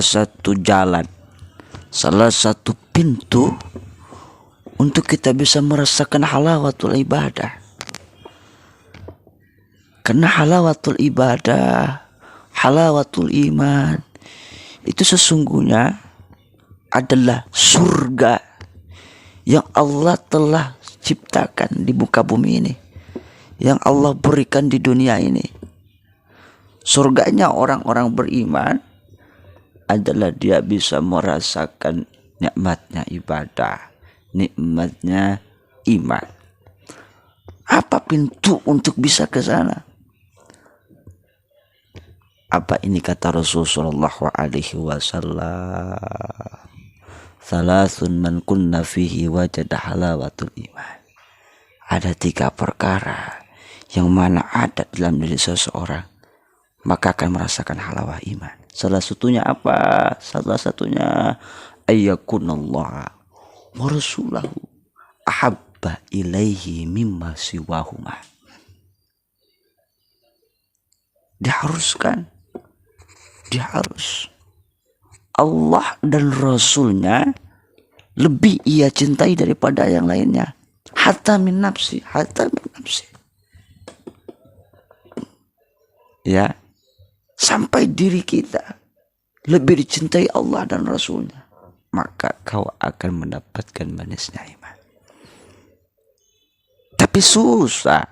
satu jalan, salah satu pintu untuk kita bisa merasakan halawatul ibadah. Karena halawatul ibadah, halawatul iman itu sesungguhnya adalah surga yang Allah telah ciptakan di muka bumi ini, yang Allah berikan di dunia ini. Surganya orang-orang beriman adalah dia bisa merasakan nikmatnya ibadah, nikmatnya iman. Apa pintu untuk bisa ke sana? Apa ini kata Rasulullah SAW? Salasun man kunna fihi wajada halawatul iman. Ada 3 perkara yang mana ada dalam diri seseorang, maka akan merasakan halawah iman. Salah satunya apa? Salah satunya ayyakunallah wa rasulahu ahabba ilaihi mimma siwahuma. Diharuskan, Allah dan Rasulnya lebih ia cintai daripada yang lainnya. Hatta min nafsi. Ya, sampai diri kita lebih dicintai Allah dan Rasulnya, maka kau akan mendapatkan manisnya iman. Tapi susah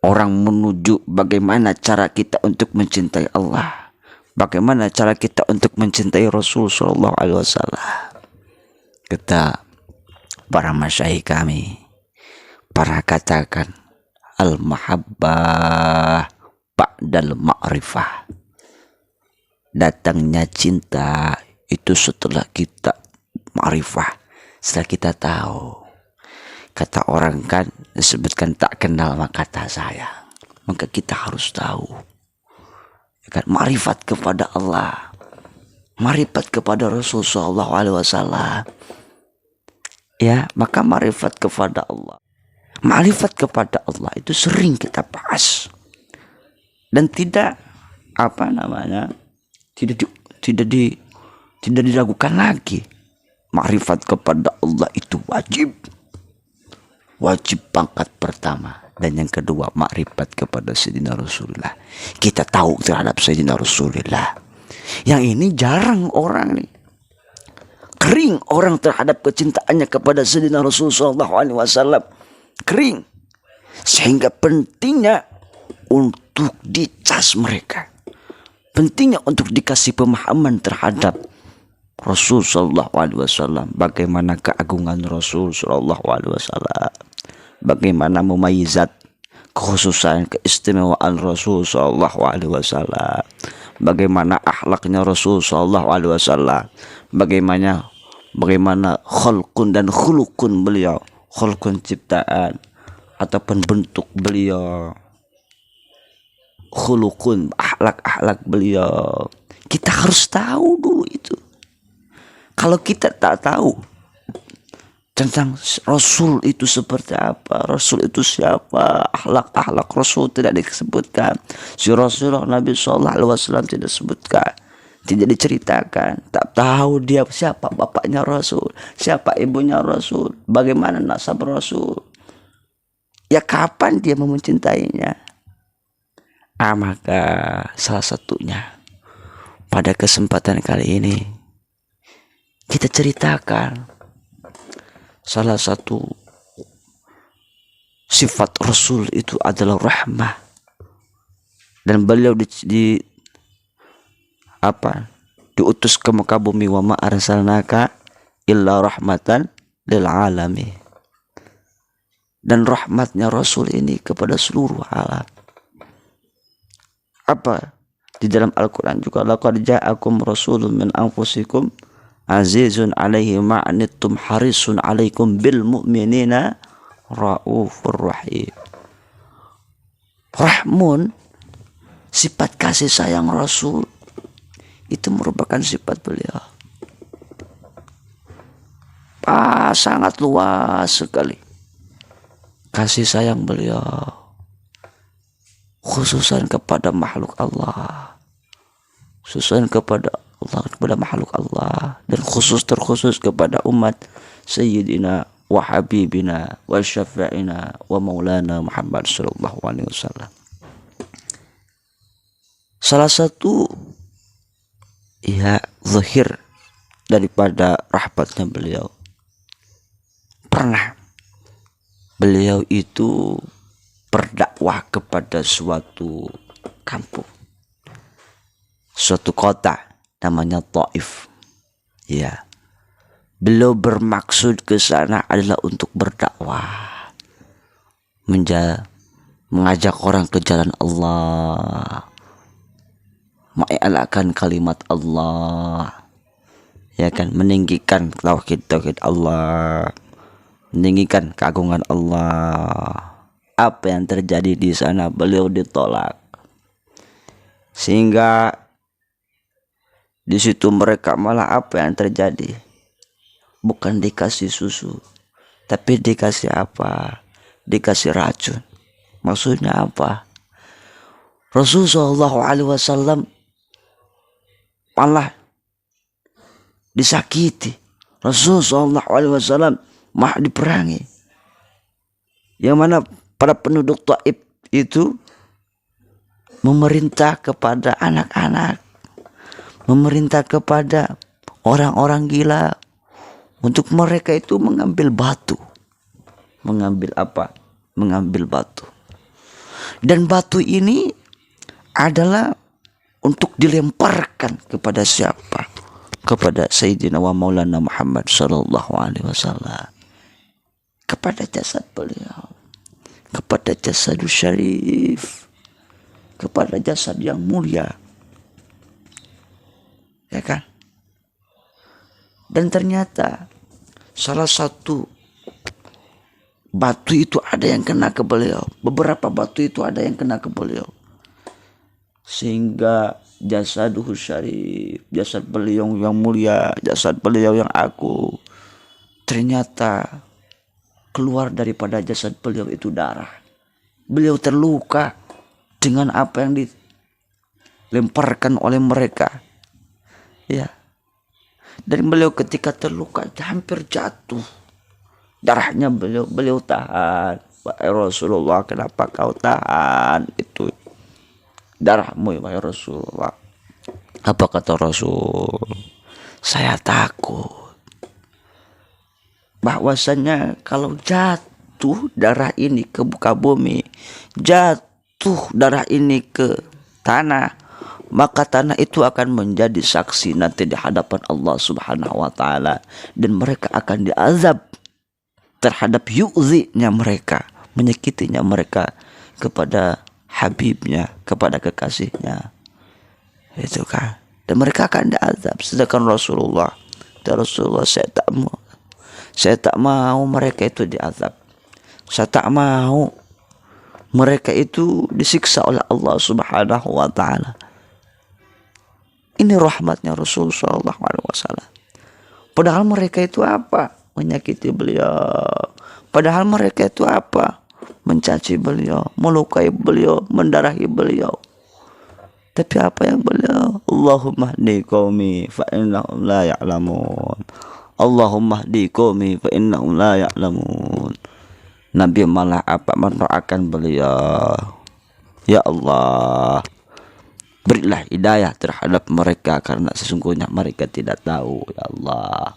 orang menuju bagaimana cara kita untuk mencintai Allah, bagaimana cara kita untuk mencintai Rasul Sallallahu Alaihi Wasallam. Kata para masyayikh kami, para katakan al-mahabbah ba'dal ma'rifah. Datangnya cinta itu setelah kita ma'rifah, setelah kita tahu. Kata orang kan disebutkan tak kenal maka tak sayang. Maka kita harus tahu, kan, ma'rifat kepada Allah, ma'rifat kepada Rasul Sallallahu Alaihi Wasallam. Ya, maka ma'rifat kepada Allah, ma'rifat kepada Allah itu sering kita bahas dan tidak tidak diragukan lagi. Ma'rifat kepada Allah itu wajib pangkat pertama. Dan yang kedua, makrifat kepada Sayyidina Rasulullah. Kita tahu terhadap Sayyidina Rasulullah. Yang ini jarang orang nih. Kering orang terhadap kecintaannya kepada Sayyidina Rasulullah SAW. Kering. Sehingga pentingnya untuk dicas mereka. Pentingnya untuk dikasih pemahaman terhadap Rasul Sallallahu Alaihi Wasallam. Bagaimana keagungan Rasul Sallallahu Alaihi Wasallam, bagaimana memayizat kekhususan keistimewaan Rasul Sallallahu Alaihi Wasallam, bagaimana akhlaknya Rasul Sallallahu Alaihi Wasallam, bagaimana khalqun dan khuluqun beliau, khalqun ciptaan ataupun bentuk beliau, khuluqun akhlak beliau. Kita harus tahu dulu itu. Kalau kita tak tahu tentang Rasul itu seperti apa, Rasul itu siapa, akhlak Rasul tidak disebutkan, si Rasulullah Nabi Sallallahu Alaihi Wasallam tidak disebutkan, tidak diceritakan. Tak tahu dia siapa bapaknya Rasul, siapa ibunya Rasul, bagaimana nasab Rasul, ya kapan dia mau mencintainya. Maka salah satunya pada kesempatan kali ini kita ceritakan salah satu sifat Rasul itu adalah rahmah. Dan beliau diutus ke muka bumi, wa ma arsalnaka illa rahmatan lil alamin. Dan rahmatnya Rasul ini kepada seluruh alam. Di dalam Al-Quran juga, laqad ja'akum rasulun min anfusikum azizun alaihi ma'anittum harisun alaikum bil mu'minina raufur rahim. Rahmun, sifat kasih sayang Rasul itu merupakan sifat beliau. Sangat luas sekali kasih sayang beliau, khususan kepada makhluk Allah, khususan kepada Allah, kepada makhluk Allah, dan terkhusus kepada umat Sayyidina wa Habibina wa Syafi'ina wa Maulana Muhammad sallallahu alaihi wasallam. Salah satu zahir daripada rahmatnya beliau, pernah beliau itu berdakwah kepada suatu kampung, suatu kota namanya Taif. Ya, beliau bermaksud ke sana adalah untuk berdakwah, mengajak orang ke jalan Allah, mengi'lakan kalimat Allah, ya kan, meninggikan tauhid Allah, meninggikan keagungan Allah. Apa yang terjadi di sana, beliau ditolak, sehingga di situ mereka malah apa yang terjadi, bukan dikasih susu, tapi dikasih apa? Dikasih racun. Maksudnya apa? Rasulullah SAW malah disakiti. Rasulullah SAW malah diperangi. Yang mana para penduduk Taif itu memerintah kepada anak-anak, memerintah kepada orang-orang gila untuk mereka itu mengambil batu. Mengambil apa? Mengambil batu. Dan batu ini adalah untuk dilemparkan kepada siapa? Kepada Sayyidina wa Maulana Muhammad sallallahu alaihi wasallam. Kepada jasad beliau, kepada jasadus syarif, kepada jasad yang mulia, ya kan? Dan ternyata salah satu batu itu ada yang kena ke beliau, beberapa batu itu ada yang kena ke beliau, sehingga jasadus syarif, jasad beliau yang mulia, jasad beliau yang agung, ternyata keluar daripada jasad beliau itu darah. Beliau terluka dengan apa yang dilemparkan oleh mereka. Ya. Dan beliau ketika terluka hampir jatuh. Darahnya beliau tahan. Wahai Rasulullah, kenapa kau tahan itu darahmu, wahai Rasulullah? Apa kata Rasul? Saya takut bahwasanya kalau jatuh darah ini ke muka bumi, jatuh darah ini ke tanah, maka tanah itu akan menjadi saksi nanti di hadapan Allah Subhanahu wa taala, dan mereka akan diazab terhadap yu'zinya mereka, menyakitinya mereka kepada habibnya, kepada kekasihnya. Itu kan. Dan mereka akan diazab. Sedangkan Rasulullah, saya tak mau mereka itu diazab. Saya tak mau mereka itu disiksa oleh Allah Subhanahu wa taala. Ini rahmatnya Rasul sallallahu alaihi wasallam. Padahal mereka itu apa? Menyakiti beliau. Padahal mereka itu apa? Mencaci beliau, melukai beliau, mendarahi beliau. Tapi apa yang beliau? Allahumma hdi qaumi fa innahum la ya'lamun. Allahumma hdi qaumi fa innahum la ya'lamun. Nabi malah apa? Mendoakan beliau, ya Allah, berilah hidayah terhadap mereka karena sesungguhnya mereka tidak tahu, ya Allah.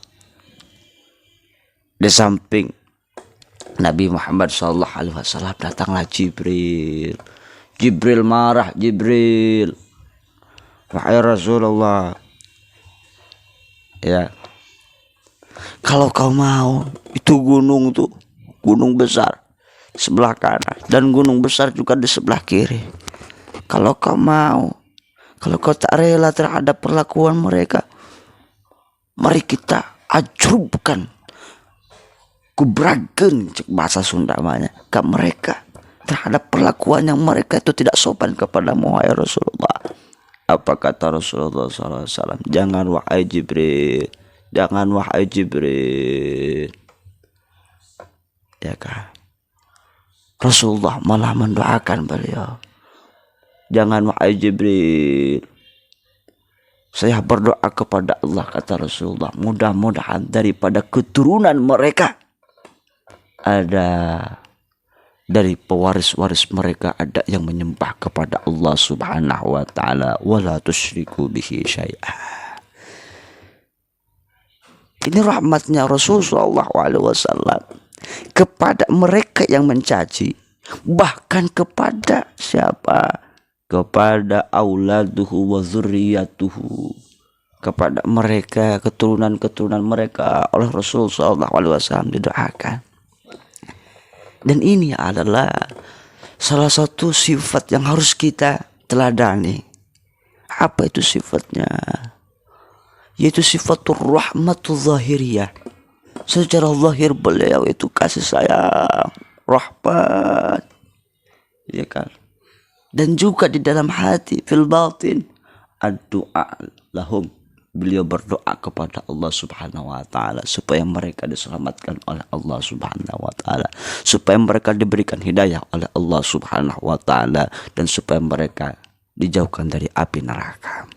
Di samping Nabi Muhammad SAW datanglah Jibril. Jibril marah, Jibril, wahai Rasulullah, ya, kalau kau mau, itu gunung tuh, gunung besar sebelah kanan dan gunung besar juga di sebelah kiri. Kalau kau mau, kalau kau tak rela terhadap perlakuan mereka, mari kita ajrubkan, kubragen, cek bahasa Sunda namanya, ke mereka terhadap perlakuan yang mereka itu tidak sopan kepada wahai Rasulullah. Apa kata Rasulullah SAW? Jangan wahai Jibril, jangan wahai Jibril, ya kan? Rasulullah malah mendoakan beliau, jangan wahai Jibril, Saya berdoa kepada Allah, kata Rasulullah, mudah-mudahan daripada keturunan mereka ada, dari pewaris-waris mereka ada yang menyembah kepada Allah Subhanahu wa taala, wala tusyriku bihi syai'a. Ini rahmatnya Rasulullah SAW kepada mereka yang mencaci, bahkan kepada siapa? Kepada auladuhu wa dzurriyyatuhu, kepada mereka, keturunan-keturunan mereka oleh Rasulullah SAW didoakan. Dan ini adalah salah satu sifat yang harus kita teladani. Apa itu sifatnya? Yaitu sifatul rahmatul zahiriyah. Secara zahir beliau itu kasih sayang, rahmat, ya kan? Dan juga di dalam hati, fil batin, ad-du'a lahum, beliau berdoa kepada Allah Subhanahu wa taala supaya mereka diselamatkan oleh Allah Subhanahu wa taala, supaya mereka diberikan hidayah oleh Allah Subhanahu wa taala, dan supaya mereka dijauhkan dari api neraka.